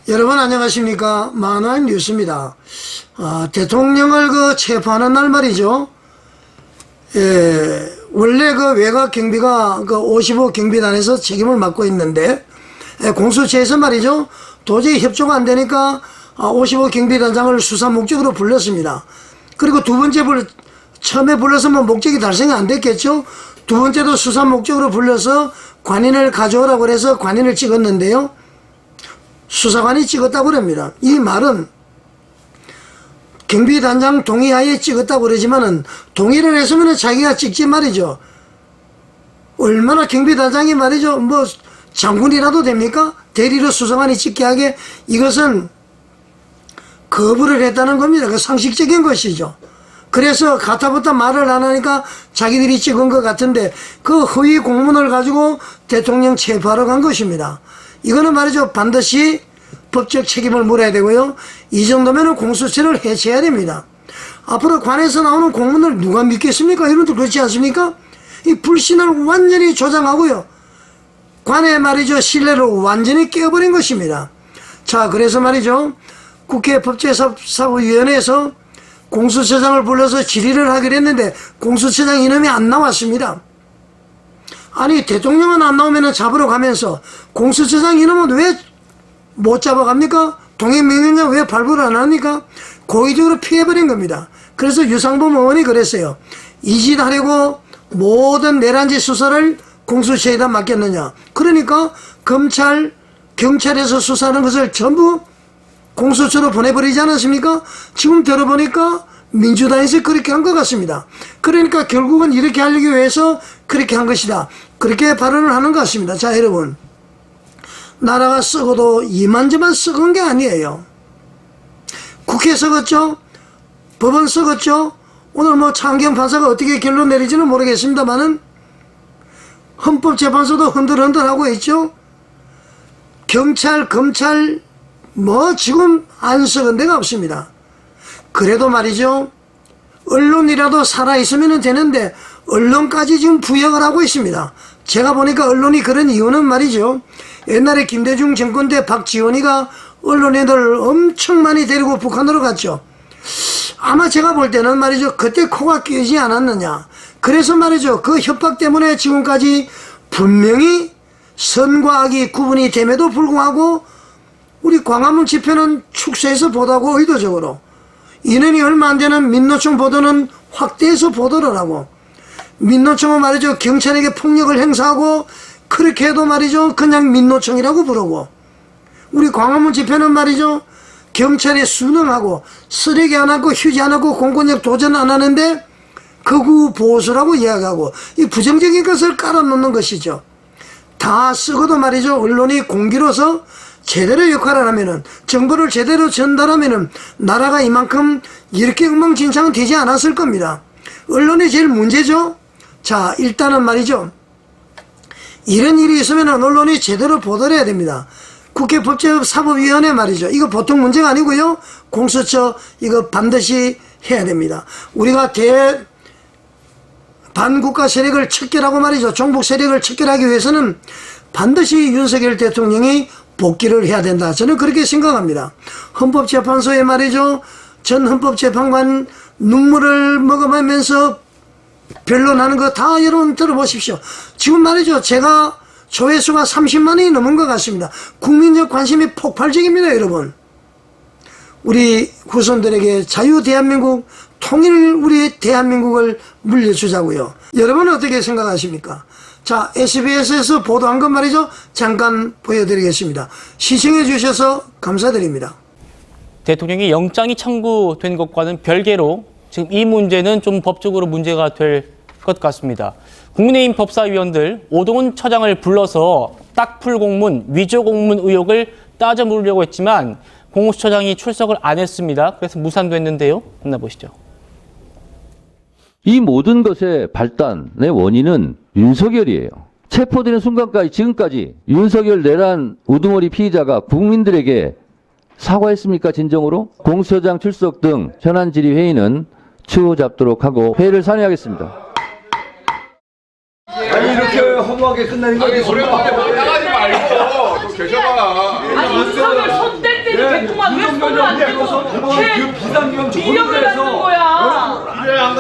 여러분 안녕하십니까. 만화인 뉴스입니다. 대통령을 체포하는 날 말이죠. 원래 외곽 경비가 55 경비단에서 책임을 맡고 있는데, 공수처에서 말이죠. 도저히 협조가 안 되니까 55 경비단장을 수사 목적으로 불렀습니다. 그리고 두 번째 처음에 불러서 목적이 달성이 안 됐겠죠. 두 번째도 수사 목적으로 불러서 관인을 가져오라고 그래서 관인을 찍었는데요. 수사관이 찍었다고 그럽니다. 이 말은 경비단장 동의하에 찍었다고 그러지만은 동의를 했으면 자기가 찍지 말이죠. 얼마나 경비단장이 말이죠. 장군이라도 됩니까? 대리로 수사관이 찍게 하게. 이것은 거부를 했다는 겁니다. 그 상식적인 것이죠. 그래서 가타부터 말을 안 하니까 자기들이 찍은 것 같은데 그 허위 공문을 가지고 대통령 체포하러 간 것입니다. 이거는 말이죠. 반드시 법적 책임을 물어야 되고요. 이 정도면 공수처를 해체해야 됩니다. 앞으로 관에서 나오는 공문을 누가 믿겠습니까? 여러분들 그렇지 않습니까? 이 불신을 완전히 조장하고요. 관의 말이죠. 신뢰를 완전히 깨어버린 것입니다. 자, 그래서 말이죠. 국회 법제사법위원회에서 공수처장을 불러서 질의를 하기로 했는데 공수처장 이름이 안 나왔습니다. 아니, 대통령은 안 나오면 잡으러 가면서 공수처장 이름은 왜 못 잡아갑니까? 동행명령령 왜 발부를 안 합니까? 고의적으로 피해버린 겁니다. 그래서 유상범 의원이 그랬어요. 이 짓 하려고 모든 내란지 수사를 공수처에다 맡겼느냐. 그러니까 경찰에서 수사하는 것을 전부 공수처로 보내버리지 않았습니까? 지금 들어보니까 민주당에서 그렇게 한 것 같습니다. 그러니까 결국은 이렇게 하려기 위해서 그렇게 한 것이다. 그렇게 발언을 하는 것 같습니다. 자, 여러분. 나라가 썩어도 이만저만 썩은 게 아니에요. 국회 썩었죠? 법원 썩었죠? 오늘 창경 판사가 어떻게 결론 내릴지는 모르겠습니다만은 헌법재판소도 흔들흔들하고 있죠? 경찰, 검찰, 지금 안 썩은 데가 없습니다. 그래도 말이죠. 언론이라도 살아있으면 되는데 언론까지 지금 부역을 하고 있습니다. 제가 보니까 언론이 그런 이유는 말이죠. 옛날에 김대중 정권 때 박지원이가 언론인들 엄청 많이 데리고 북한으로 갔죠. 아마 제가 볼 때는 말이죠. 그때 코가 끼지 않았느냐. 그래서 말이죠. 그 협박 때문에 지금까지 분명히 선과 악이 구분이 됨에도 불구하고 우리 광화문 집회는 축소해서 보도하고 의도적으로 인원이 얼마 안 되는 민노총 보도는 확대해서 보도를 하고 민노총은 말이죠. 경찰에게 폭력을 행사하고 그렇게 해도 말이죠. 그냥 민노총이라고 부르고 우리 광화문 집회는 말이죠. 경찰에 순응하고 쓰레기 안 하고 휴지 안 하고 공권력 도전 안 하는데 극우 보수라고 이야기하고 이 부정적인 것을 깔아놓는 것이죠. 다 쓰고도 말이죠. 언론이 공기로서 제대로 역할을 하면은 정보를 제대로 전달하면은 나라가 이만큼 이렇게 엉망진창은 되지 않았을 겁니다. 언론이 제일 문제죠. 자, 일단은 말이죠. 이런 일이 있으면 언론이 제대로 보도를 해야 됩니다. 국회 법제사법위원회 말이죠. 이거 보통 문제가 아니고요. 공수처 이거 반드시 해야 됩니다. 우리가 반국가 세력을 척결하고 말이죠. 종북 세력을 척결하기 위해서는 반드시 윤석열 대통령이 복귀를 해야 된다. 저는 그렇게 생각합니다. 헌법재판소에 말이죠. 전 헌법재판관 눈물을 먹어가면서 변론하는 거 다 여러분 들어보십시오. 지금 말이죠. 제가 조회수가 30만이 넘은 것 같습니다. 국민적 관심이 폭발적입니다. 여러분. 우리 후손들에게 자유 대한민국, 통일 우리 대한민국을 물려주자고요. 여러분은 어떻게 생각하십니까? 자, SBS에서 보도한 것 말이죠. 잠깐 보여드리겠습니다. 시청해 주셔서 감사드립니다. 대통령이 영장이 청구된 것과는 별개로 지금 이 문제는 좀 법적으로 문제가 될 것 같습니다. 국민의힘 법사위원들 오동훈 처장을 불러서 딱풀 공문, 위조 공문 의혹을 따져 물으려고 했지만 공수처장이 출석을 안 했습니다. 그래서 무산됐는데요. 만나보시죠. 이 모든 것의 발단의 원인은 윤석열이에요. 체포되는 순간까지 지금까지 윤석열 내란 우두머리 피의자가 국민들에게 사과했습니까? 진정으로? 공수처장 출석 등 현안 질의 회의는 추후 잡도록 하고 회의를 산회하겠습니다. 아니 이렇게 허무하게 끝나는 거 아니 오랜만에 만나가지 말고 좀 계셔봐. 아니 인사를 손댈 말도 안 되고 비상경 이력을 갖는 거야.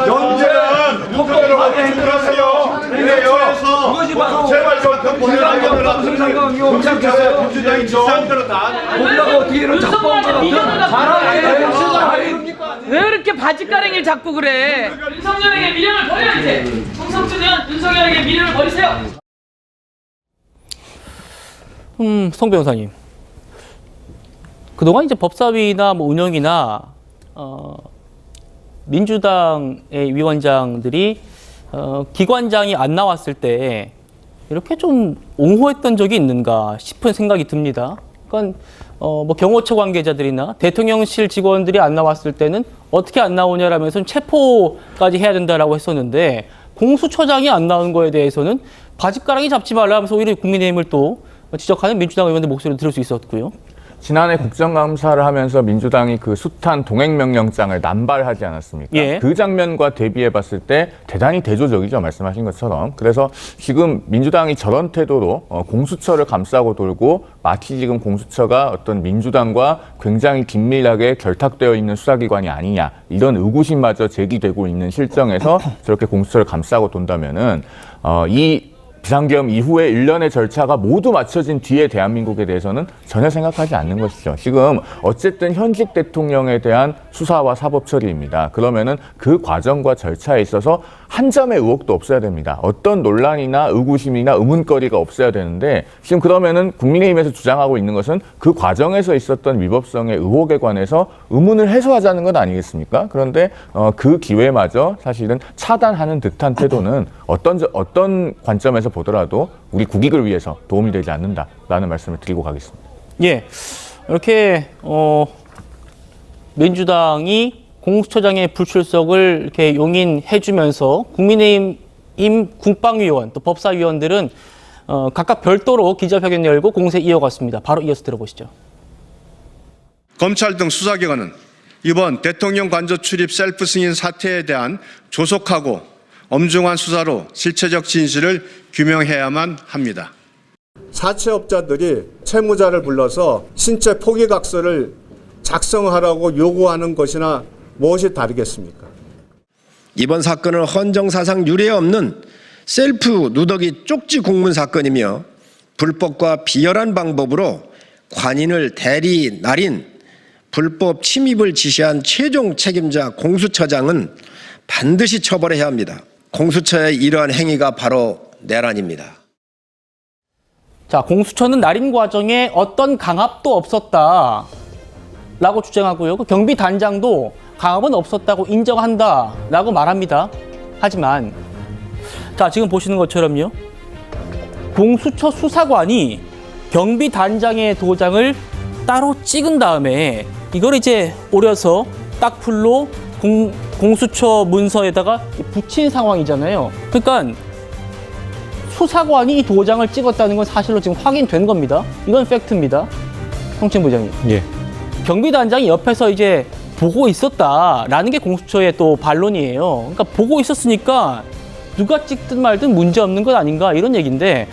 연재는 윤석열을 하세요. 그것이 바로 제발 좀 비상경 방송 상관이 없지 않겠어요? 민주당이 비상대로 다 거기다가 어떻게 이런 윤석열한테 미련을 잘하네. 왜 이렇게 바짓가랭이를 잡고 그래? 윤석열에게 미련을 버려 이제. 송성준은 윤석열에게 미련을 버리세요. 송 변호사님. 그동안 이제 법사위나 뭐 운영이나 민주당의 위원장들이 기관장이 안 나왔을 때 이렇게 좀 옹호했던 적이 있는가 싶은 생각이 듭니다. 그러니까 뭐 경호처 관계자들이나 대통령실 직원들이 안 나왔을 때는 어떻게 안 나오냐라면서 체포까지 해야 된다라고 했었는데 공수처장이 안 나온 거에 대해서는 바짓가랑이 잡지 말라면서 오히려 국민의힘을 또 지적하는 민주당 의원들 목소리를 들을 수 있었고요. 지난해 국정감사를 하면서 민주당이 그 숱한 동행명령장을 남발하지 않았습니까? 예. 그 장면과 대비해 봤을 때 대단히 대조적이죠, 말씀하신 것처럼. 그래서 지금 민주당이 저런 태도로 공수처를 감싸고 돌고 마치 지금 공수처가 어떤 민주당과 굉장히 긴밀하게 결탁되어 있는 수사기관이 아니냐, 이런 의구심마저 제기되고 있는 실정에서 저렇게 공수처를 감싸고 돈다면은 이 비상계엄 이후에 일련의 절차가 모두 맞춰진 뒤에 대한민국에 대해서는 전혀 생각하지 않는 것이죠. 지금 어쨌든 현직 대통령에 대한 수사와 사법 처리입니다. 그러면은 그 과정과 절차에 있어서 한 점의 의혹도 없어야 됩니다. 어떤 논란이나 의구심이나 의문거리가 없어야 되는데 지금 그러면은 국민의힘에서 주장하고 있는 것은 그 과정에서 있었던 위법성의 의혹에 관해서 의문을 해소하자는 것 아니겠습니까? 그런데 그 기회마저 사실은 차단하는 듯한 태도는 어떤 관점에서 보더라도 우리 국익을 위해서 도움이 되지 않는다라는 말씀을 드리고 가겠습니다. 예, 이렇게 민주당이 공수처장의 불출석을 이렇게 용인해주면서 국민의힘 국방위원 또 법사위원들은 각각 별도로 기자회견 열고 공세 이어갔습니다. 바로 이어서 들어보시죠. 검찰 등 수사기관은 이번 대통령 관저 출입 셀프 승인 사태에 대한 조속하고 엄중한 수사로 실체적 진실을 규명해야만 합니다. 사채업자들이 채무자를 불러서 신체 포기각서를 작성하라고 요구하는 것이나 무엇이 다르겠습니까? 이번 사건은 헌정사상 유례 없는 셀프 누더기 쪽지 공문 사건이며 불법과 비열한 방법으로 관인을 대리 날인 불법 침입을 지시한 최종 책임자 공수처장은 반드시 처벌해야 합니다. 공수처의 이러한 행위가 바로 내란입니다. 자, 공수처는 날인 과정에 어떤 강압도 없었다라고 주장하고요. 그 경비단장도 강압은 없었다고 인정한다라고 말합니다. 하지만 자, 지금 보시는 것처럼요. 공수처 수사관이 경비단장의 도장을 따로 찍은 다음에 이걸 이제 오려서 딱풀로 공수처 문서에다가 붙인 상황이잖아요. 그러니까 수사관이 이 도장을 찍었다는 건 사실로 지금 확인된 겁니다. 이건 팩트입니다. 홍채 부장님. 예. 경비단장이 옆에서 이제 보고 있었다라는 게 공수처의 또 반론이에요. 그러니까 보고 있었으니까 누가 찍든 말든 문제 없는 것 아닌가 이런 얘기인데